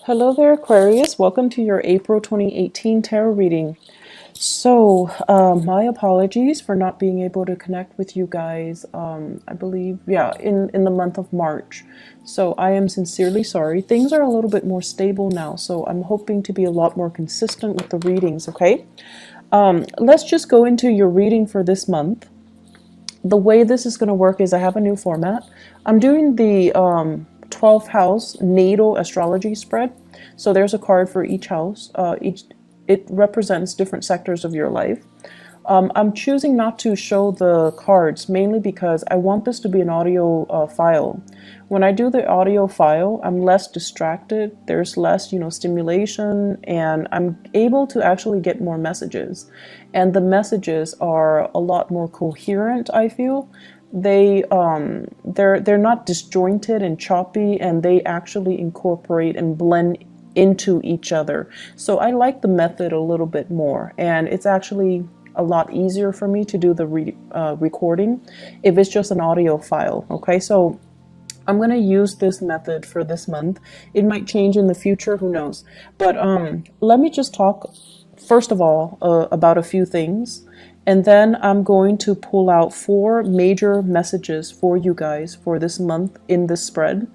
Hello there, Aquarius. Welcome to your April 2018 tarot reading. My apologies for not being able to connect with you guys, I believe, yeah, in the month of March. So I am sincerely sorry. Things are a little bit more stable now, so I'm hoping to be a lot more consistent with the readings, okay? Let's just go into your reading for this month. The way this is going to work is I have a new format. I'm doing the 12th house natal astrology spread. So there's a card for each house. It represents different sectors of your life. I'm choosing not to show the cards mainly because I want this to be an audio file. When I do the audio file, I'm less distracted. There's less, stimulation, and I'm able to actually get more messages. And the messages are a lot more coherent, I feel. They're not disjointed and choppy, and they actually incorporate and blend into each other. So I like the method a little bit more, and it's actually a lot easier for me to do the recording if it's just an audio file. Okay, so I'm going to use this method for this month. It might change in the future, who knows. But let me just talk first of all about a few things, and then I'm going to pull out 4 major messages for you guys for this month in this spread,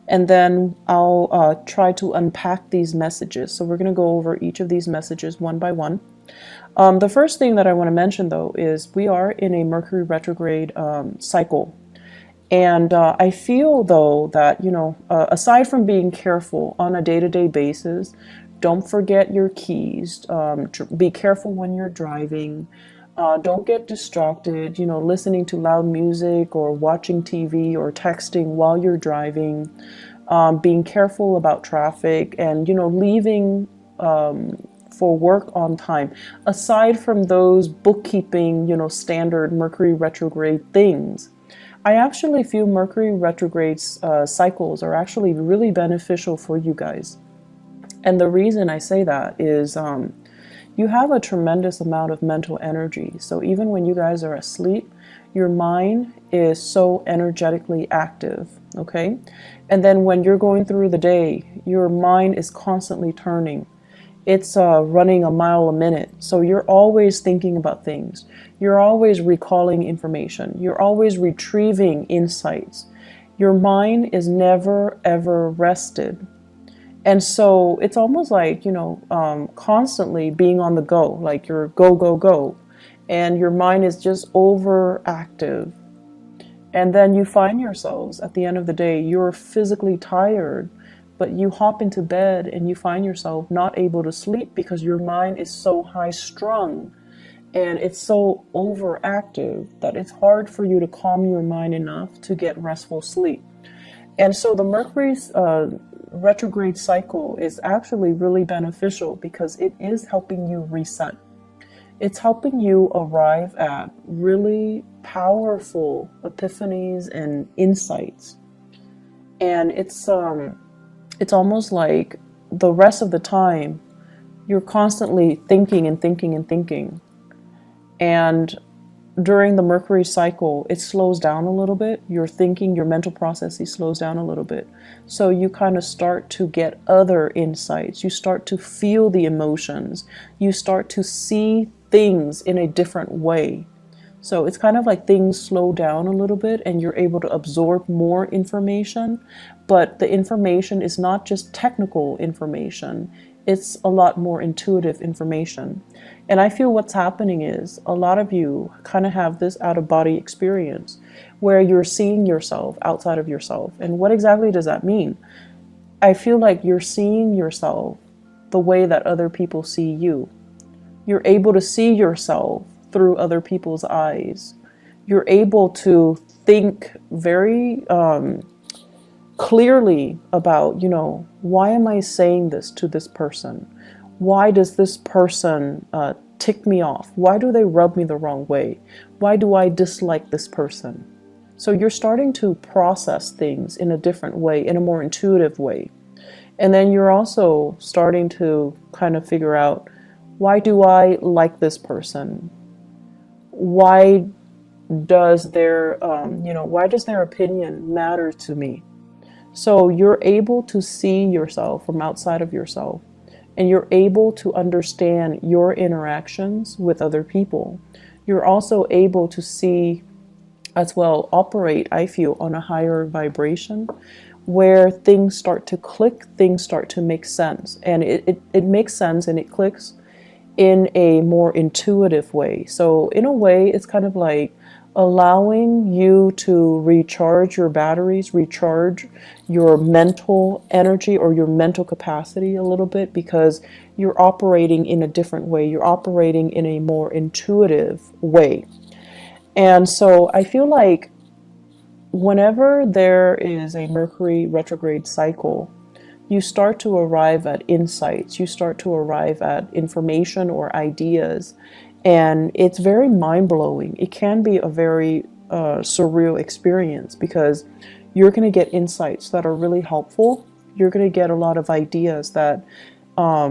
and then I'll try to unpack these messages. So we're going to go over each of these messages one by one. The first thing that I want to mention, though, is we are in a Mercury retrograde cycle. And I feel, though, that, aside from being careful on a day-to-day basis, don't forget your keys. Be careful when you're driving. Don't get distracted, listening to loud music or watching TV or texting while you're driving. Being careful about traffic and, leaving for work on time. Aside from those bookkeeping, standard Mercury retrograde things, I actually feel Mercury retrograde cycles are actually really beneficial for you guys. And the reason I say that is you have a tremendous amount of mental energy. So even when you guys are asleep, your mind is so energetically active, okay? And then when you're going through the day, your mind is constantly turning. It's running a mile a minute. So you're always thinking about things. You're always recalling information. You're always retrieving insights. Your mind is never, ever rested. And so it's almost like, constantly being on the go, like you're go, go, go. And your mind is just overactive. And then you find yourselves at the end of the day, you're physically tired, but you hop into bed and you find yourself not able to sleep because your mind is so high strung and it's so overactive that it's hard for you to calm your mind enough to get restful sleep. And so the Mercury's retrograde cycle is actually really beneficial because it is helping you reset. It's helping you arrive at really powerful epiphanies and insights. And it's almost like the rest of the time you're constantly thinking and thinking and thinking. And during the Mercury cycle, it slows down a little bit. Your thinking, your mental processes slows down a little bit. So you kind of start to get other insights. You start to feel the emotions. You start to see things in a different way. So it's kind of like things slow down a little bit and you're able to absorb more information. But the information is not just technical information. It's a lot more intuitive information. And I feel what's happening is a lot of you kind of have this out-of-body experience where you're seeing yourself outside of yourself. And what exactly does that mean? I feel like you're seeing yourself the way that other people see you. You're able to see yourself through other people's eyes. You're able to think very clearly about, why am I saying this to this person? Why does this person tick me off? Why do they rub me the wrong way? Why do I dislike this person? So you're starting to process things in a different way, in a more intuitive way. And then you're also starting to kind of figure out, why do I like this person? Why does their opinion matter to me? So you're able to see yourself from outside of yourself, and you're able to understand your interactions with other people. You're also able to see as well, operate, I feel, on a higher vibration where things start to click, things start to make sense. And it makes sense and it clicks in a more intuitive way. So in a way, it's kind of like allowing you to recharge your batteries, recharge your mental energy or your mental capacity a little bit, because you're operating in a different way. You're operating in a more intuitive way. And so I feel like whenever there is a Mercury retrograde cycle, you start to arrive at insights, you start to arrive at information or ideas, and it's very mind-blowing. It can be a very surreal experience, because you're going to get insights that are really helpful. You're going to get a lot of ideas that are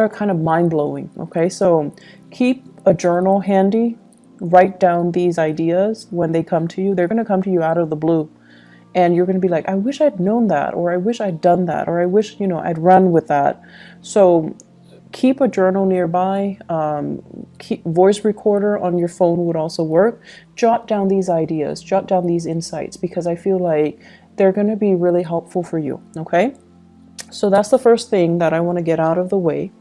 kind of mind-blowing. Okay, so keep a journal handy. Write down these ideas when they come to you. They're going to come to you out of the blue. And you're going to be like, I wish I'd known that, or I wish I'd done that, or I wish, I'd run with that. So keep a journal nearby. Keep voice recorder on your phone would also work. Jot down these ideas, jot down these insights, because I feel like they're going to be really helpful for you. Okay. So that's the first thing that I want to get out of the way.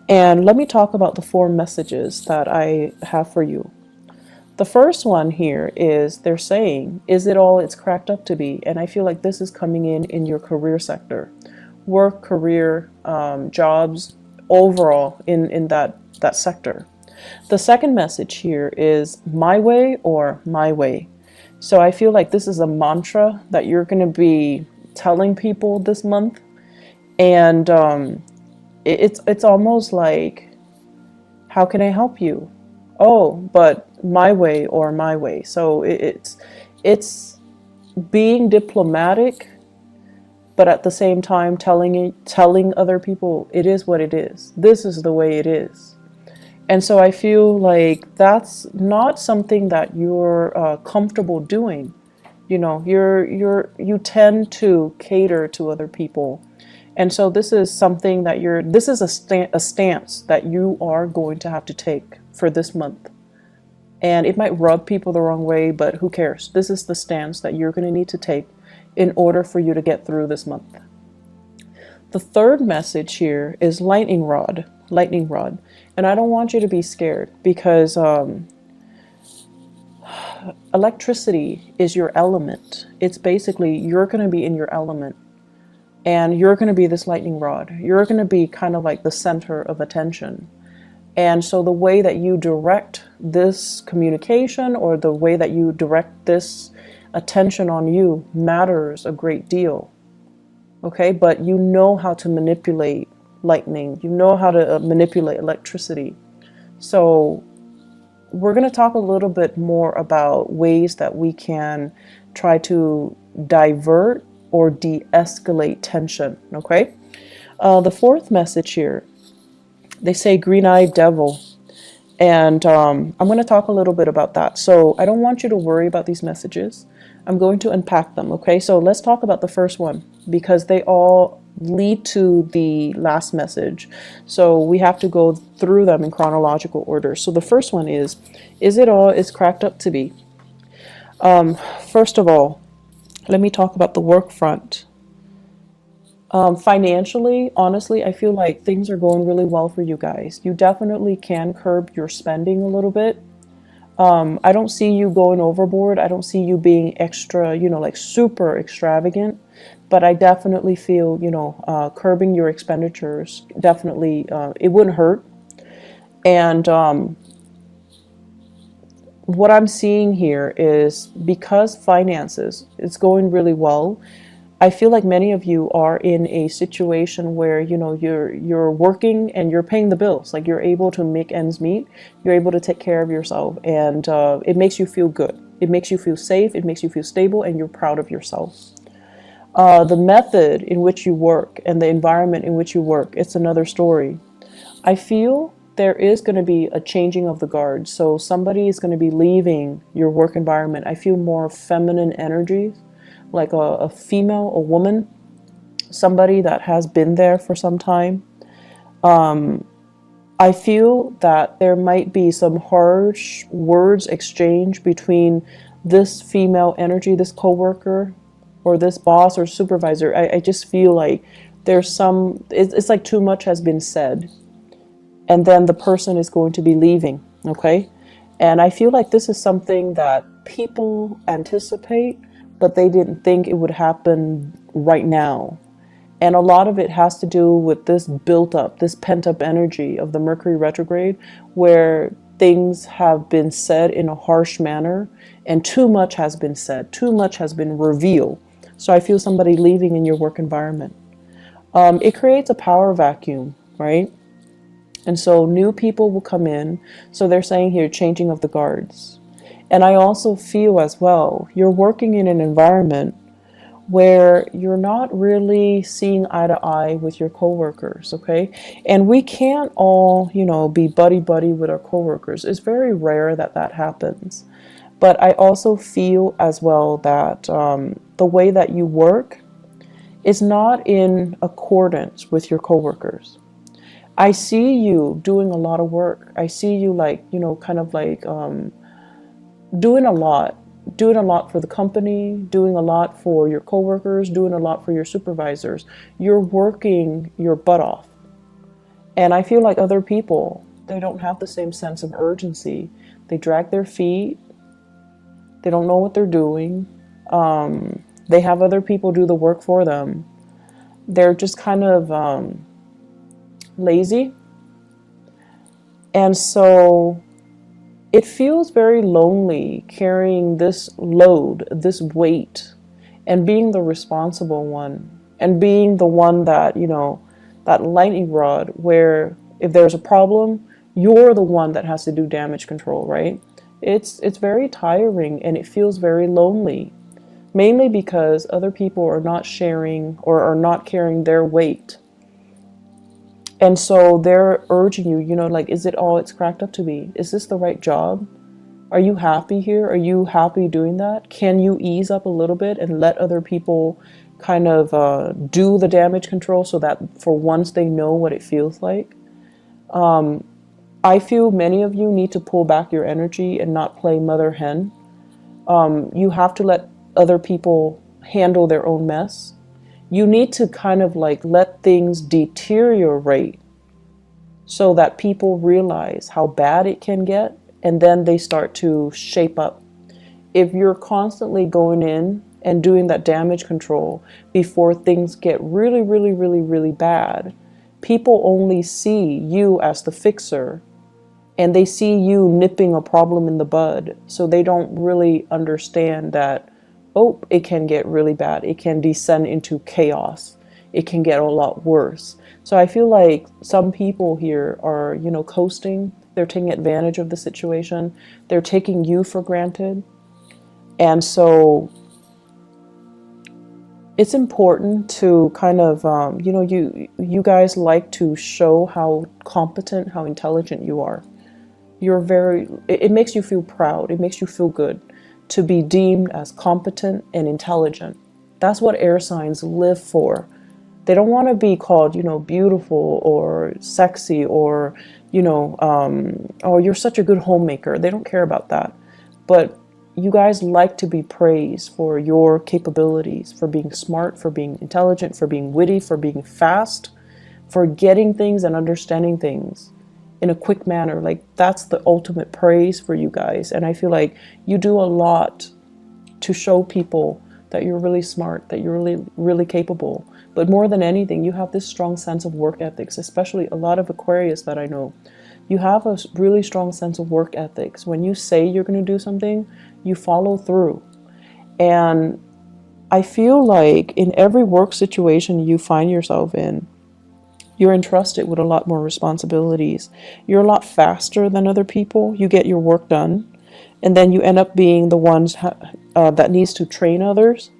And let me talk about the 4 messages that I have for you. The first one here is they're saying, is it all it's cracked up to be? And I feel like this is coming in your career sector, work, career, jobs, overall in that sector. The second message here is my way or my way. So I feel like this is a mantra that you're going to be telling people this month. And it's almost like, how can I help you? Oh, but my way or my way. So it's being diplomatic, but at the same time telling other people it is what it is. This is the way it is. And so I feel like that's not something that you're comfortable doing. You tend to cater to other people. And so this is something that this is a stance that you are going to have to take for this month. And it might rub people the wrong way, but who cares? This is the stance that you're going to need to take in order for you to get through this month. The third message here is lightning rod. And I don't want you to be scared, because electricity is your element. It's basically, you're going to be in your element. And you're going to be this lightning rod. You're going to be kind of like the center of attention. And so the way that you direct this communication, or the way that you direct this attention on you, matters a great deal. Okay, but you know how to manipulate lightning. You know how to manipulate electricity. So we're going to talk a little bit more about ways that we can try to divert or de-escalate tension. Okay, the fourth message here, they say green-eyed devil, and I'm going to talk a little bit about that. So I don't want you to worry about these messages. I'm going to unpack them. Okay, so let's talk about the first one, because they all lead to the last message. So we have to go through them in chronological order. So the first one is it all it's cracked up to be? First of all, let me talk about the work front. Financially, honestly, I feel like things are going really well for you guys. You definitely can curb your spending a little bit. I don't see you going overboard. I don't see you being extra, like super extravagant. But I definitely feel, curbing your expenditures, definitely, it wouldn't hurt. And what I'm seeing here is, because finances, it's going really well, I feel like many of you are in a situation where, you're working and you're paying the bills. Like, you're able to make ends meet. You're able to take care of yourself, and it makes you feel good. It makes you feel safe. It makes you feel stable, and you're proud of yourself. The method in which you work and the environment in which you work, it's another story. I feel there is going to be a changing of the guard. So somebody is going to be leaving your work environment. I feel more feminine energies, like a female, a woman, somebody that has been there for some time. I feel that there might be some harsh words exchanged between this female energy, this coworker, or this boss or supervisor. I just feel like there's it's like too much has been said, and then the person is going to be leaving, okay? And I feel like this is something that people anticipate, but they didn't think it would happen right now. And a lot of it has to do with this built up, this pent up energy of the Mercury retrograde, where things have been said in a harsh manner and too much has been said, too much has been revealed. So I feel somebody leaving in your work environment. It creates a power vacuum, right? And so new people will come in. So they're saying here, changing of the guards. And I also feel as well, you're working in an environment where you're not really seeing eye to eye with your coworkers, okay? And we can't all, be buddy-buddy with our coworkers. It's very rare that that happens. But I also feel as well that the way that you work is not in accordance with your coworkers. I see you doing a lot of work. I see you doing a lot for the company, doing a lot for your coworkers, doing a lot for your supervisors. You're working your butt off. And I feel like other people, they don't have the same sense of urgency. They drag their feet. They don't know what they're doing. They have other people do the work for them. They're just kind of lazy. And so it feels very lonely carrying this load, this weight, and being the responsible one, and being the one that, that lightning rod where if there's a problem, you're the one that has to do damage control, right? It's very tiring and it feels very lonely, mainly because other people are not sharing or are not carrying their weight. And so they're urging you, is it all it's cracked up to be? Is this the right job? Are you happy here? Are you happy doing that? Can you ease up a little bit and let other people kind of do the damage control so that for once they know what it feels like? I feel many of you need to pull back your energy and not play mother hen. You have to let other people handle their own mess. You need to kind of let things deteriorate so that people realize how bad it can get, and then they start to shape up. If you're constantly going in and doing that damage control before things get really, really, really, really bad, people only see you as the fixer, and they see you nipping a problem in the bud, so they don't really understand that, oh, it can get really bad. It can descend into chaos. It can get a lot worse. So I feel like some people here are, coasting. They're taking advantage of the situation. They're taking you for granted. And so it's important to kind of, you guys like to show how competent, how intelligent you are. It makes you feel proud. It makes you feel good to be deemed as competent and intelligent. That's what air signs live for. They don't want to be called, beautiful or sexy or, oh, you're such a good homemaker. They don't care about that. But you guys like to be praised for your capabilities, for being smart, for being intelligent, for being witty, for being fast, for getting things and understanding things in a quick manner. That's the ultimate praise for you guys. And I feel like you do a lot to show people that you're really smart, that you're really, really capable. But more than anything, you have this strong sense of work ethics, especially a lot of Aquarius that I know. You have a really strong sense of work ethics. When you say you're going to do something, you follow through. And I feel like in every work situation you find yourself in, you're entrusted with a lot more responsibilities. You're a lot faster than other people. You get your work done. And then you end up being the ones that needs to train others.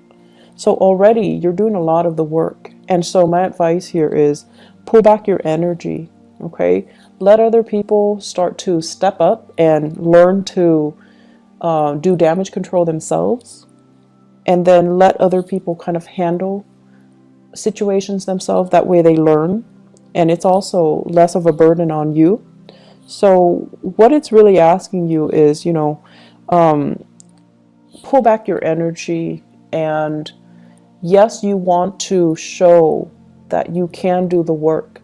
So already you're doing a lot of the work. And so my advice here is pull back your energy, okay? Let other people start to step up and learn to do damage control themselves. and then let other people kind of handle situations themselves. That way they learn, and it's also less of a burden on you. So what it's really asking you is, pull back your energy, and yes, you want to show that you can do the work,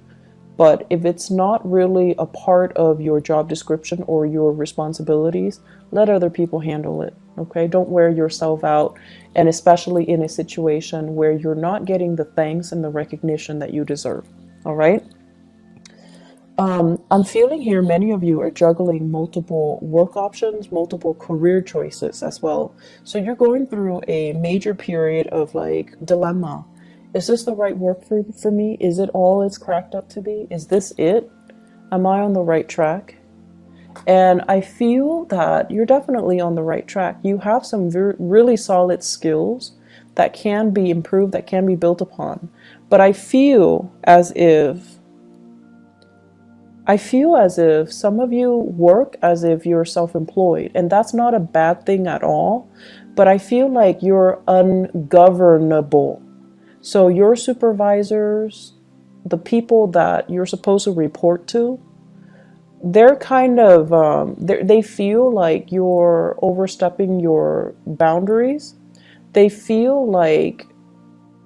but if it's not really a part of your job description or your responsibilities, let other people handle it. Okay? Don't wear yourself out, and especially in a situation where you're not getting the thanks and the recognition that you deserve. All right? I'm feeling here many of you are juggling multiple work options, multiple career choices as well. So you're going through a major period of like dilemma. Is this the right work for me? Is it all it's cracked up to be? Is this it? Am I on the right track? And I feel that you're definitely on the right track. You have some really solid skills that can be improved, that can be built upon. But I feel as if some of you work as if you're self-employed, and that's not a bad thing at all, but I feel like you're ungovernable. So your supervisors, the people that you're supposed to report to, they're kind of, they feel like you're overstepping your boundaries. They feel like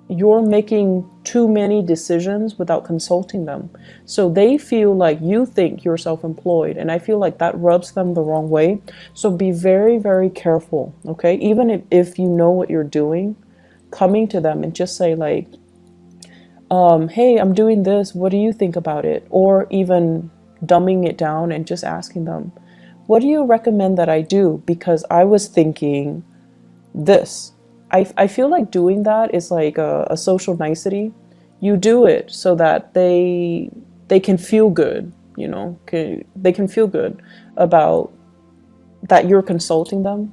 you're making too many decisions without consulting them. So they feel like you think you're self-employed, and I feel like that rubs them the wrong way. So be very, very careful, okay? Even if you know what you're doing, coming to them and just say like, hey, I'm doing this, what do you think about it? Or even dumbing it down and just asking them, what do you recommend that I do? Because I was thinking this. I feel like doing that is like a social nicety. You do it so that they can feel good, they can feel good about that you're consulting them,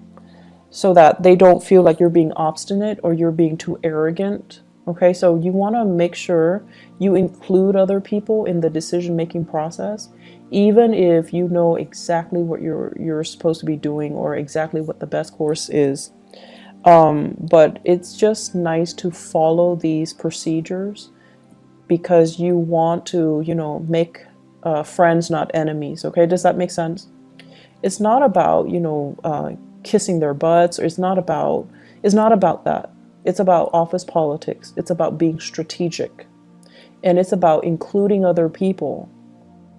so that they don't feel like you're being obstinate or you're being too arrogant. Okay, so you want to make sure you include other people in the decision-making process, even if you know exactly what you're supposed to be doing or exactly what the best course is. But it's just nice to follow these procedures because you want to, make friends, not enemies. Okay, does that make sense? It's not about, kissing their butts, or it's not about that. It's about office politics. It's about being strategic, and it's about including other people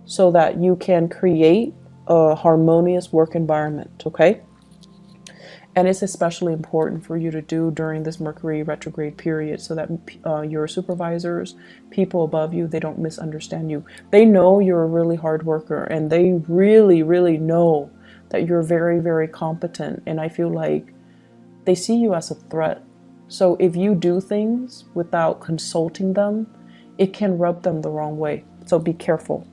so that you can create a harmonious work environment. Okay. And it's especially important for you to do during this Mercury retrograde period so that your supervisors, people above you, they don't misunderstand you. They know you're a really hard worker, and they really, really know that you're very, very competent. And I feel like they see you as a threat. So if you do things without consulting them, it can rub them the wrong way. So be careful.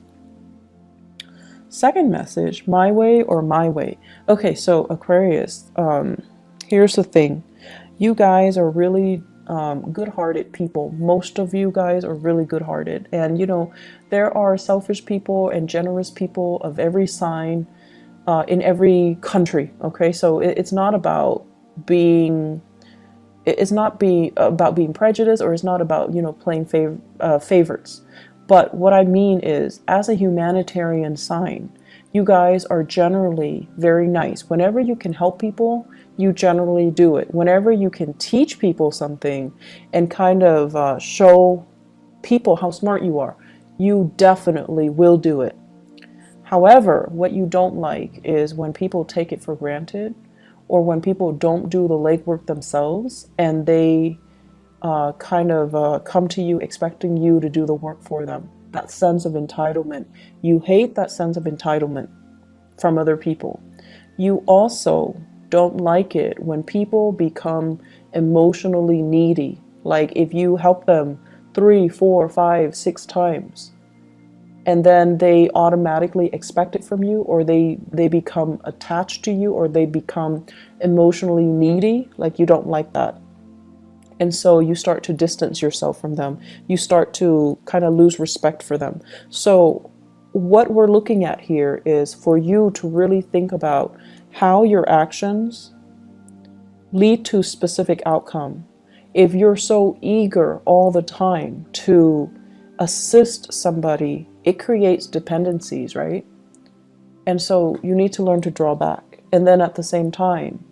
Second message, my way or my way. Okay, so Aquarius, here's the thing. You guys are really good-hearted people. Most of you guys are really good-hearted. And, there are selfish people and generous people of every sign in every country. Okay, so it's not about being about being prejudiced, or it's not about, playing favorites. But what I mean is, as a humanitarian sign, you guys are generally very nice. Whenever you can help people, you generally do it. Whenever you can teach people something and kind of show people how smart you are, you definitely will do it. However, what you don't like is when people take it for granted, or when people don't do the legwork themselves and they come to you expecting you to do the work for them. That sense of entitlement. You hate that sense of entitlement from other people. You also don't like it when people become emotionally needy. Like if you help them 3, 4, 5, 6 times, and then they automatically expect it from you, or they become attached to you, or they become emotionally needy. Like you don't like that. And so you start to distance yourself from them. You start to kind of lose respect for them. So what we're looking at here is for you to really think about how your actions lead to specific outcome. If you're so eager all the time to assist somebody, it creates dependencies, right? And so you need to learn to draw back. And then at the same time,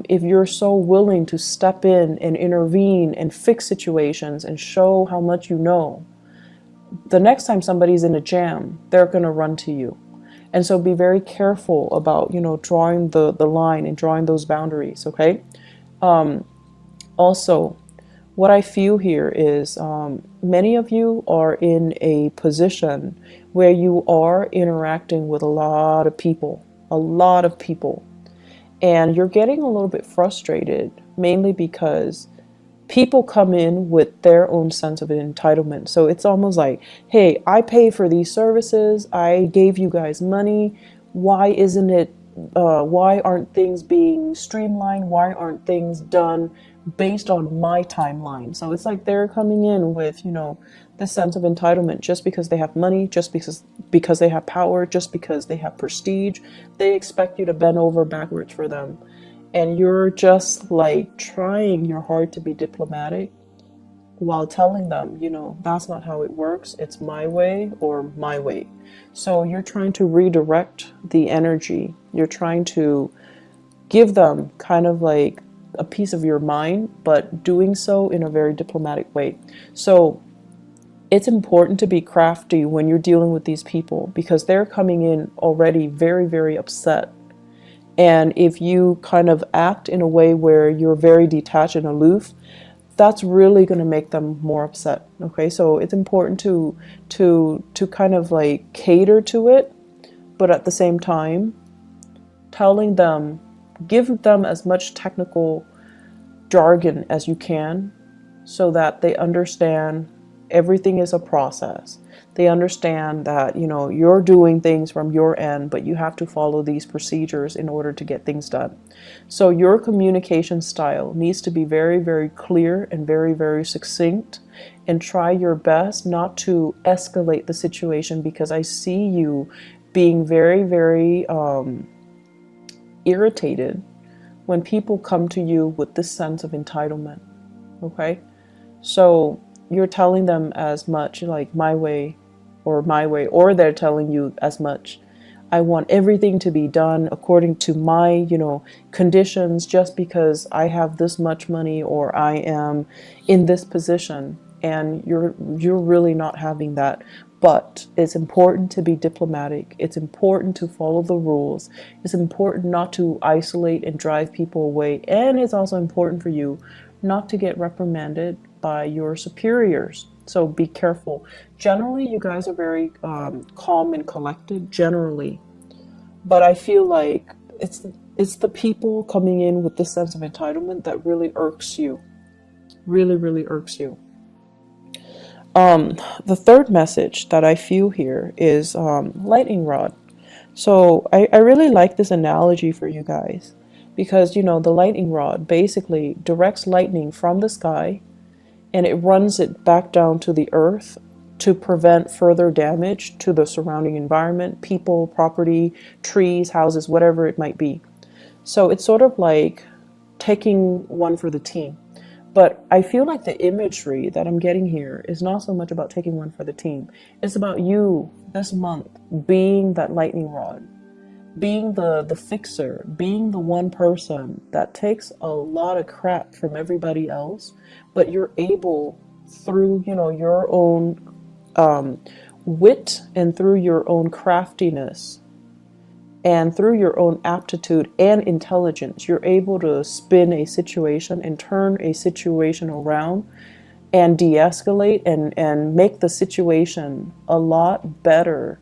if you're so willing to step in and intervene and fix situations and show how much you know, the next time somebody's in a jam, they're going to run to you. And so be very careful about, drawing the line and drawing those boundaries, okay? Also, what I feel here is many of you are in a position where you are interacting with a lot of people, and you're getting a little bit frustrated, mainly because people come in with their own sense of entitlement. So it's almost like, hey, I pay for these services, I gave you guys money, why isn't it, why aren't things being streamlined? Why aren't things done based on my timeline? So it's like they're coming in with, the sense of entitlement just because they have money, just because they have power, just because they have prestige. They expect you to bend over backwards for them. And you're just like trying your hard to be diplomatic while telling them, that's not how it works. It's my way or my way. So you're trying to redirect the energy. You're trying to give them kind of like a piece of your mind, but doing so in a very diplomatic way. So it's important to be crafty when you're dealing with these people, because they're coming in already very, very upset. And if you kind of act in a way where you're very detached and aloof, that's really going to make them more upset. Okay, so it's important to kind of like cater to it, but at the same time, telling them, give them as much technical jargon as you can, so that they understand everything is a process. They understand that, you're doing things from your end, but you have to follow these procedures in order to get things done. So your communication style needs to be very, very clear and very, very succinct, and try your best not to escalate the situation, because I see you being very, very irritated when people come to you with this sense of entitlement. Okay? So you're telling them as much like my way, or they're telling you as much, I want everything to be done according to my, conditions, just because I have this much money or I am in this position. And you're really not having that. But it's important to be diplomatic. It's important to follow the rules. It's important not to isolate and drive people away. And it's also important for you not to get reprimanded by your superiors. So be careful. Generally, you guys are very calm and collected, generally. But I feel like it's the people coming in with this sense of entitlement that really irks you. Really, really irks you. The third message that I feel here is lightning rod. So I really like this analogy for you guys, because the lightning rod basically directs lightning from the sky, and it runs it back down to the earth to prevent further damage to the surrounding environment, people, property, trees, houses, whatever it might be. So it's sort of like taking one for the team. But I feel like the imagery that I'm getting here is not so much about taking one for the team. It's about you this month being that lightning rod, being the fixer, being the one person that takes a lot of crap from everybody else, but you're able, through your own wit and through your own craftiness and through your own aptitude and intelligence, you're able to spin a situation and turn a situation around and de-escalate and make the situation a lot better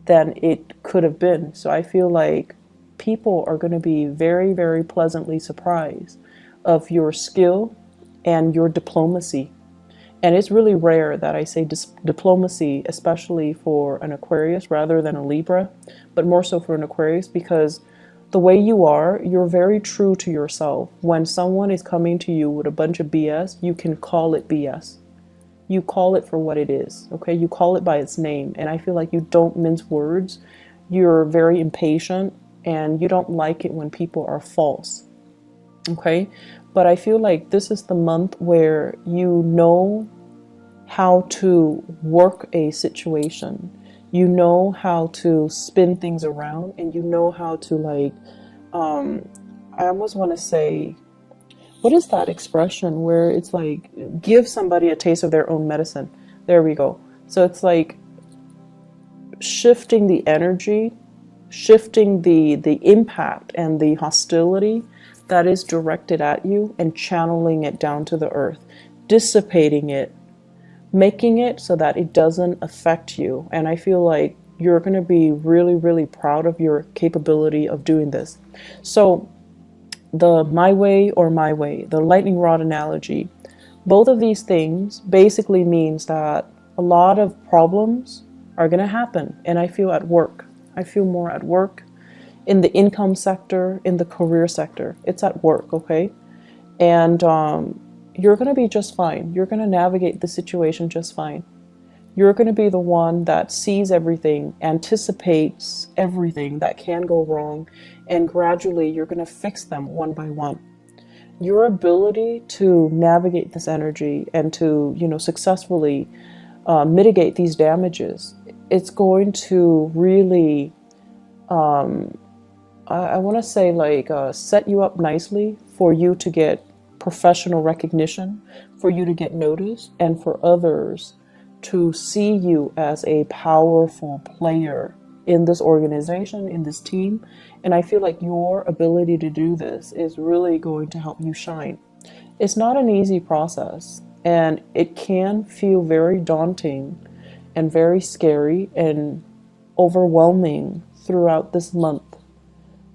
than it could have been. So I feel like people are going to be very, very pleasantly surprised of your skill and your diplomacy. And it's really rare that I say diplomacy, especially for an Aquarius rather than a Libra, but more so for an Aquarius, because the way you are, you're very true to yourself. When someone is coming to you with a bunch of BS, you can call it BS. You call it for what it is, okay? You call it by its name. And I feel like you don't mince words. You're very impatient, and you don't like it when people are false. Okay. But I feel like this is the month where you know how to work a situation. You know how to spin things around, and you know how to like, I almost want to say, what is that expression where it's like, give somebody a taste of their own medicine? There we go. So it's like shifting the energy, shifting the impact and the hostility that is directed at you, and channeling it down to the earth, dissipating it, making it so that it doesn't affect you. And I feel like you're going to be really, really proud of your capability of doing this. So the my way or my way, the lightning rod analogy, both of these things basically means that a lot of problems are going to happen. And I feel at work. I feel more at work, in the income sector, in the career sector. It's at work, okay? And you're going to be just fine. You're going to navigate the situation just fine. You're going to be the one that sees everything, anticipates everything that can go wrong, and gradually you're going to fix them one by one. Your ability to navigate this energy and to, successfully mitigate these damages, it's going to really, I want to say, like, set you up nicely for you to get professional recognition, for you to get noticed, and for others to see you as a powerful player in this organization, in this team. And I feel like your ability to do this is really going to help you shine. It's not an easy process, and it can feel very daunting and very scary and overwhelming throughout this month.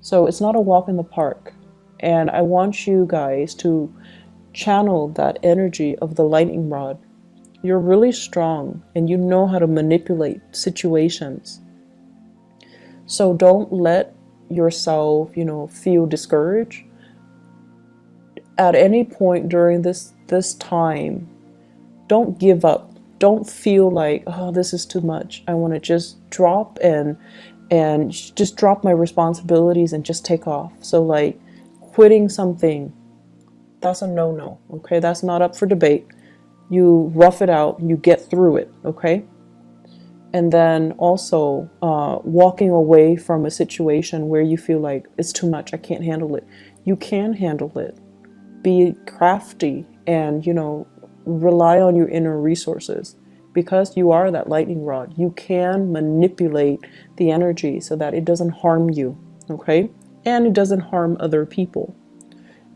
So it's not a walk in the park. And I want you guys to channel that energy of the lightning rod. You're really strong and you know how to manipulate situations. So don't let yourself, feel discouraged. At any point during this time, don't give up. Don't feel like, oh, this is too much. I want to just drop and just drop my responsibilities and just take off. So like quitting something, that's a no-no, okay? That's not up for debate. You rough it out, you get through it, okay? And then also walking away from a situation where you feel like it's too much, I can't handle it. You can handle it. Be crafty and, rely on your inner resources. Because you are that lightning rod, you can manipulate the energy so that it doesn't harm you, okay? And it doesn't harm other people.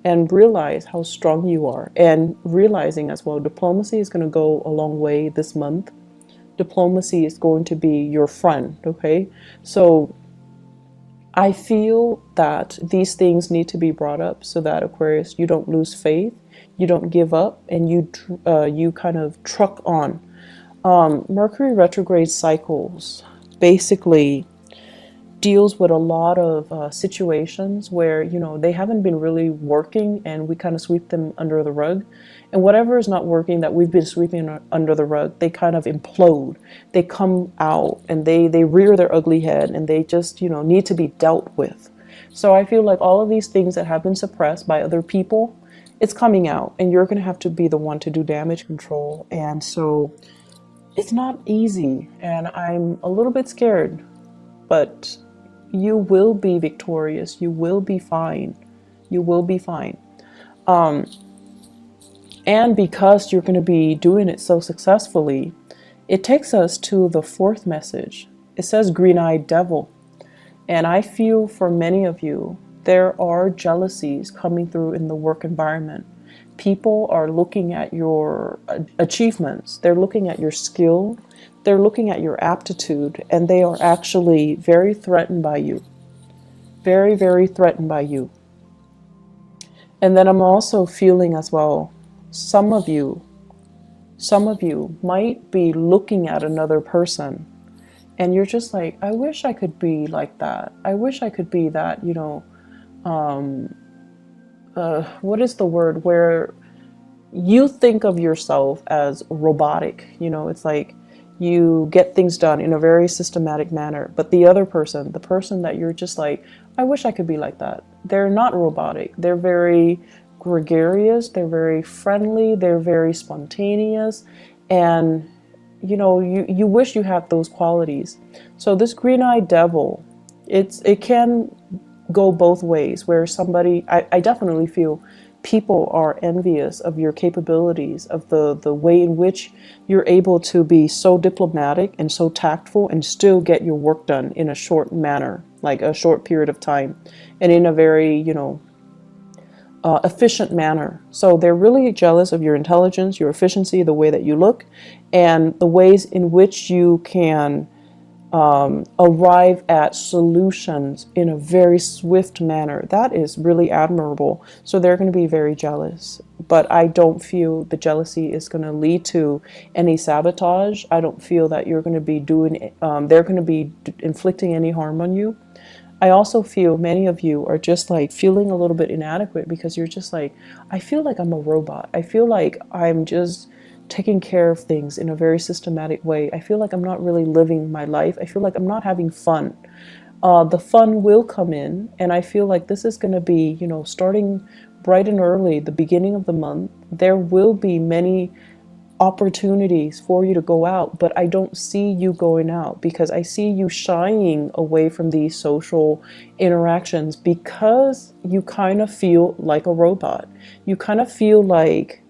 And realize how strong you are. And realizing as well, diplomacy is going to go a long way this month. Diplomacy is going to be your friend, okay? So I feel that these things need to be brought up so that, Aquarius, you don't lose faith, you don't give up, and you kind of truck on. Mercury retrograde cycles basically deals with a lot of situations where, they haven't been really working and we kind of sweep them under the rug. And whatever is not working that we've been sweeping under the rug, they kind of implode. They come out and they rear their ugly head and they just, need to be dealt with. So I feel like all of these things that have been suppressed by other people, it's coming out and you're going to have to be the one to do damage control. And so it's not easy and I'm a little bit scared, but you will be victorious. You will be fine. You will be fine. And because you're going to be doing it so successfully, it takes us to the fourth message. It says green-eyed devil. And I feel for many of you, there are jealousies coming through in the work environment. People are looking at your achievements. They're looking at your skill. They're looking at your aptitude, and they are actually very threatened by you. Very, very threatened by you. And then I'm also feeling as well, some of you might be looking at another person and you're just like, I wish I could be like that. I wish I could be that, what is the word where you think of yourself as robotic? It's like You get things done in a very systematic manner. But the other person, the person that you're just like, I wish I could be like that. They're not robotic. They're very gregarious. They're very friendly. They're very spontaneous. And, you know, you wish you had those qualities. So this green-eyed devil, it can go both ways, where somebody, I definitely feel people are envious of your capabilities, of the way in which you're able to be so diplomatic and so tactful and still get your work done in a short manner, like a short period of time, and in a very, you know, efficient manner. So they're really jealous of your intelligence, your efficiency, the way that you look, and the ways in which you can arrive at solutions in a very swift manner. That is really admirable. So they're going to be very jealous. But I don't feel the jealousy is going to lead to any sabotage. I don't feel that you're going to be doing, they're going to be inflicting any harm on you. I also feel many of you are just like feeling a little bit inadequate because you're just like, I feel like I'm a robot. I feel like I'm just taking care of things in a very systematic way. I feel like I'm not really living my life. I feel like I'm not having fun. The fun will come in, and I feel like this is going to be, you know, starting bright and early, the beginning of the month. There will be many opportunities for you to go out, but I don't see you going out because I see you shying away from these social interactions because you kind of feel like a robot. You kind of feel like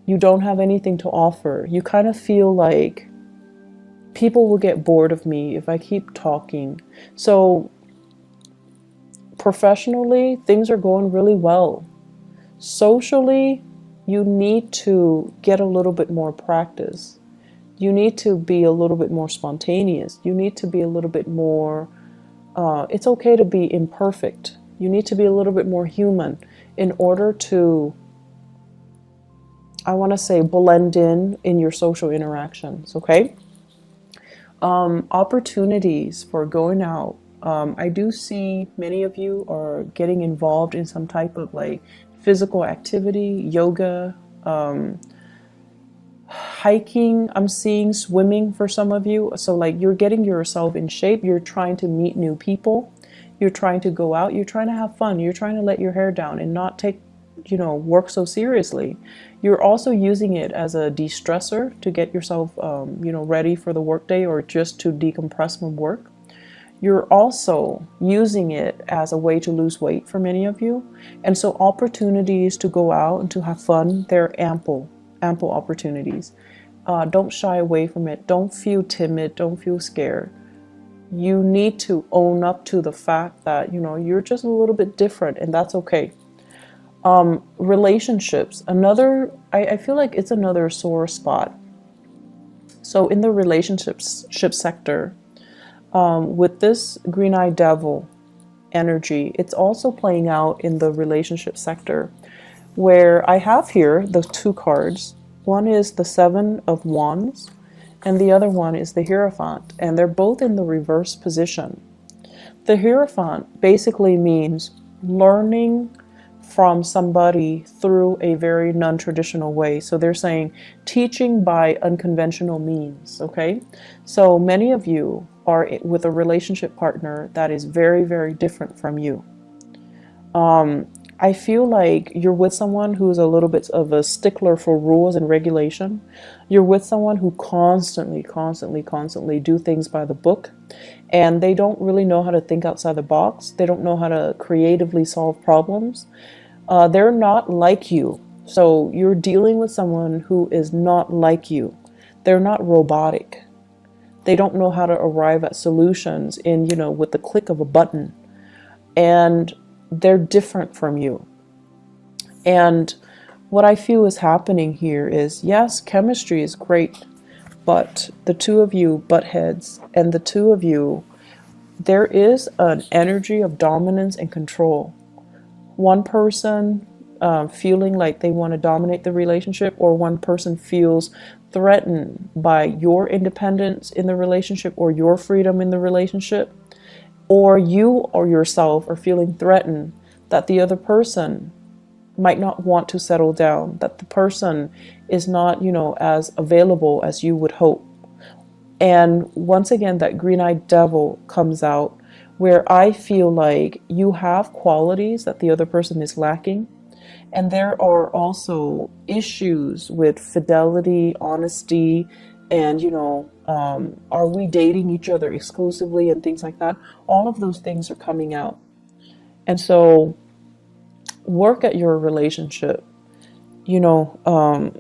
you don't have anything to offer. You kind of feel like people will get bored of me if I keep talking. So professionally, things are going really well. Socially, you need to get a little bit more practice. You need to be a little bit more spontaneous. You need to be a little bit more, it's okay to be imperfect. You need to be a little bit more human in order to, I want to say, blend in your social interactions, okay? Opportunities for going out. I do see many of you are getting involved in some type of like physical activity, yoga, hiking. I'm seeing swimming for some of you. So like you're getting yourself in shape. You're trying to meet new people. You're trying to go out. You're trying to have fun. You're trying to let your hair down and not take, you know, work so seriously. You're also using it as a de-stressor to get yourself, you know, ready for the workday or just to decompress from work. You're also using it as a way to lose weight for many of you. And so opportunities to go out and to have fun, they're ample opportunities. Don't shy away from it. Don't feel timid. Don't feel scared. You need to own up to the fact that, you know, you're just a little bit different, and that's okay. Relationships, I feel like it's another sore spot. So in the relationship sector, with this green-eyed devil energy, it's also playing out in the relationship sector, where I have here the two cards. One is the Seven of Wands, and the other one is the Hierophant, and they're both in the reverse position. The Hierophant basically means learning from somebody through a very non-traditional way. So they're saying teaching by unconventional means, okay? So many of you are with a relationship partner that is very, very different from you. I feel like you're with someone who's a little bit of a stickler for rules and regulation. You're with someone who constantly do things by the book, and they don't really know how to think outside the box. They don't know how to creatively solve problems. They're not like you. So you're dealing with someone who is not like you. They're not robotic. They don't know how to arrive at solutions in, you know, with the click of a button. And they're different from you. And what I feel is happening here is, yes, chemistry is great, but the two of you butt heads, and the two of you, there is an energy of dominance and control. One person feeling like they want to dominate the relationship, or one person feels threatened by your independence in the relationship or your freedom in the relationship, or you or yourself are feeling threatened that the other person might not want to settle down, that the person is not, you know, as available as you would hope, And once again, that green-eyed devil comes out, where I feel like you have qualities that the other person is lacking. And there are also issues with fidelity, honesty, and, are we dating each other exclusively and things like that? All of those things are coming out. And so work at your relationship. You know,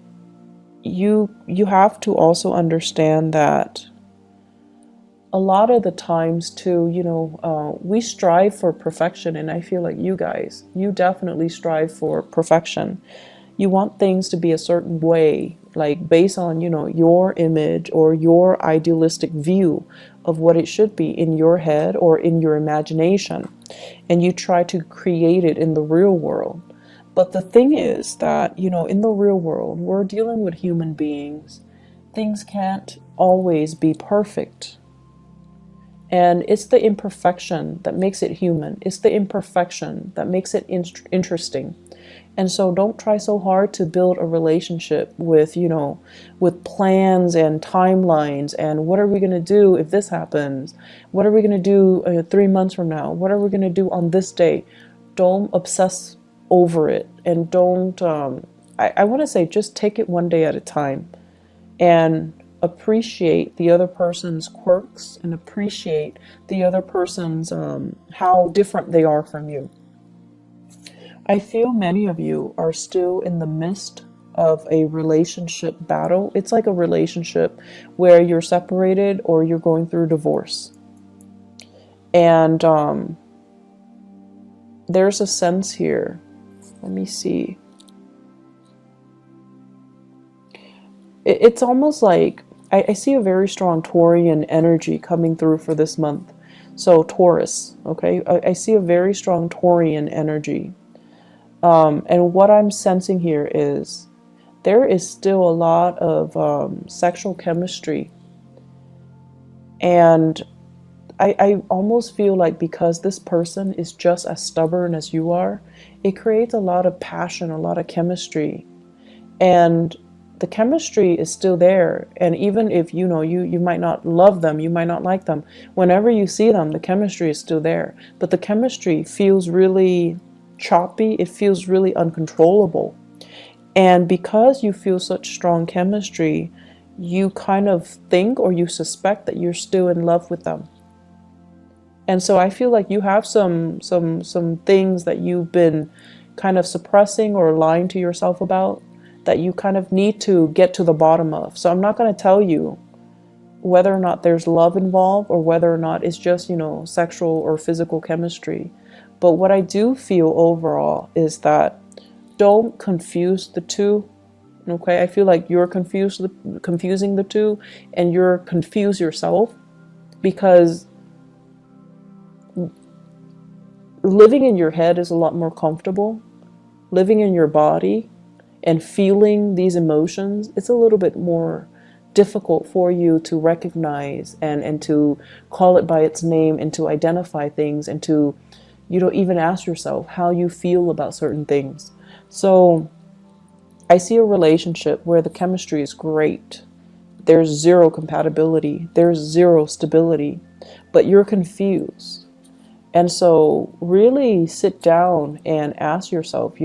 you have to also understand that a lot of the times too, we strive for perfection, and I feel like you definitely strive for perfection. You want things to be a certain way, like based on, your image or your idealistic view of what it should be in your head or in your imagination, and you try to create it in the real world. But the thing is that, in the real world, we're dealing with human beings. Things can't always be perfect. And it's the imperfection that makes it human. It's the imperfection that makes it interesting. And so don't try so hard to build a relationship with, with plans and timelines and what are we going to do if this happens? What are we going to do 3 months from now? What are we going to do on this day? Don't obsess over it, and don't, I want to say, just take it one day at a time and appreciate the other person's quirks and appreciate the other person's, how different they are from you. I feel many of you are still in the midst of a relationship battle. It's like a relationship where you're separated or you're going through divorce. And there's a sense here. Let me see. It's almost like I see a very strong Taurian energy coming through for this month. So Taurus, okay? I see a very strong Taurian energy. And what I'm sensing here is there is still a lot of sexual chemistry. And I almost feel like because this person is just as stubborn as you are, it creates a lot of passion, a lot of chemistry. And the chemistry is still there. And even if, you might not love them, you might not like them, whenever you see them, the chemistry is still there. But the chemistry feels really choppy. It feels really uncontrollable. And because you feel such strong chemistry, you kind of think or you suspect that you're still in love with them. And so I feel like you have some things that you've been kind of suppressing or lying to yourself about that you kind of need to get to the bottom of. So I'm not going to tell you whether or not there's love involved or whether or not it's just, sexual or physical chemistry. But what I do feel overall is that don't confuse the two. Okay, I feel like you're confusing the two, and you're confused yourself, because living in your head is a lot more comfortable. Living in your body and feeling these emotions, it's a little bit more difficult for you to recognize and to call it by its name and to identify things and to, even ask yourself how you feel about certain things. So I see a relationship where the chemistry is great. There's zero compatibility. There's zero stability, but you're confused. And so really sit down and ask yourself,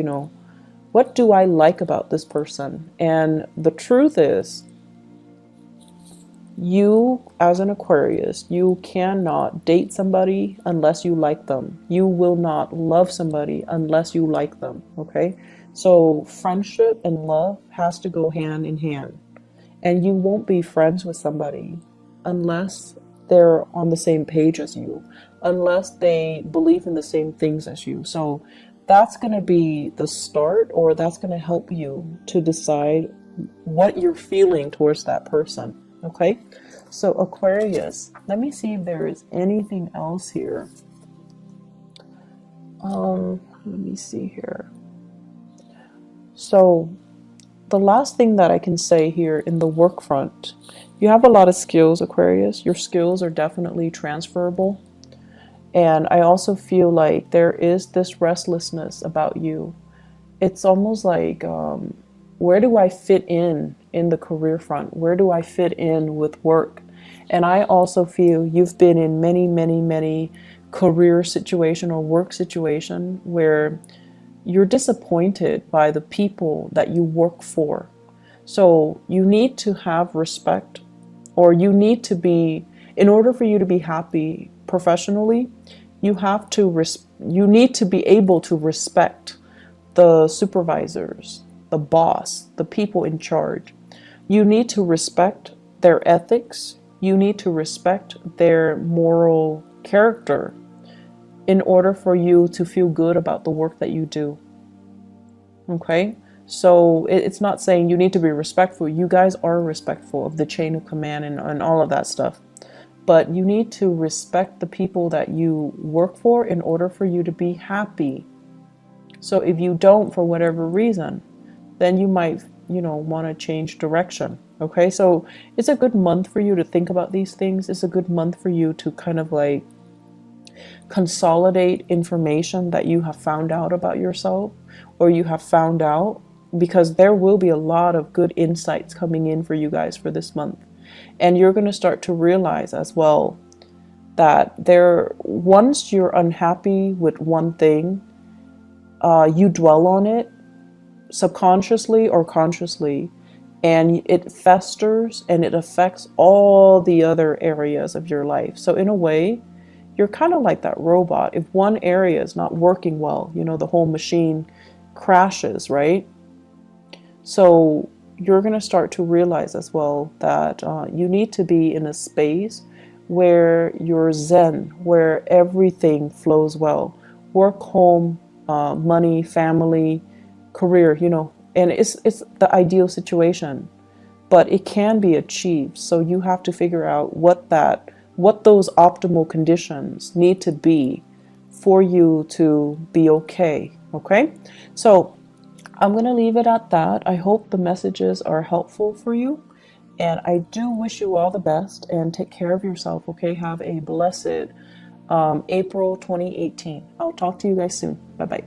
what do I like about this person? And the truth is, you as an Aquarius, you cannot date somebody unless you like them. You will not love somebody unless you like them, okay? So friendship and love has to go hand in hand. And you won't be friends with somebody unless they're on the same page as you, unless they believe in the same things as you. So that's going to be the start, or that's going to help you to decide what you're feeling towards that person. Okay, so Aquarius, let me see if there is anything else here. Let me see here. So the last thing that I can say here in the work front, you have a lot of skills, Aquarius. Your skills are definitely transferable. And I also feel like there is this restlessness about you. It's almost like, where do I fit in the career front? Where do I fit in with work? And I also feel you've been in many career situation or work situation where you're disappointed by the people that you work for. So you need to have respect, or you need to be, in order for you to be happy professionally, you need to be able to respect the supervisors, the boss, the people in charge. You need to respect their ethics. You need to respect their moral character in order for you to feel good about the work that you do. Okay? So it's not saying you need to be respectful. You guys are respectful of the chain of command and all of that stuff. But you need to respect the people that you work for in order for you to be happy. So if you don't, for whatever reason, then you might, want to change direction. Okay? So it's a good month for you to think about these things. It's a good month for you to kind of like consolidate information that you have found out about yourself, or you have found out, because there will be a lot of good insights coming in for you guys for this month. And you're going to start to realize as well that once you're unhappy with one thing, you dwell on it subconsciously or consciously, and it festers and it affects all the other areas of your life. So in a way, you're kind of like that robot. If one area is not working well, the whole machine crashes, right? So you're going to start to realize as well that you need to be in a space where you're zen, where everything flows well. Work, home, money, family, career, and it's the ideal situation, but it can be achieved. So you have to figure out what those optimal conditions need to be for you to be okay. Okay? So I'm going to leave it at that. I hope the messages are helpful for you. And I do wish you all the best, and take care of yourself. Okay? Have a blessed April 2018. I'll talk to you guys soon. Bye-bye.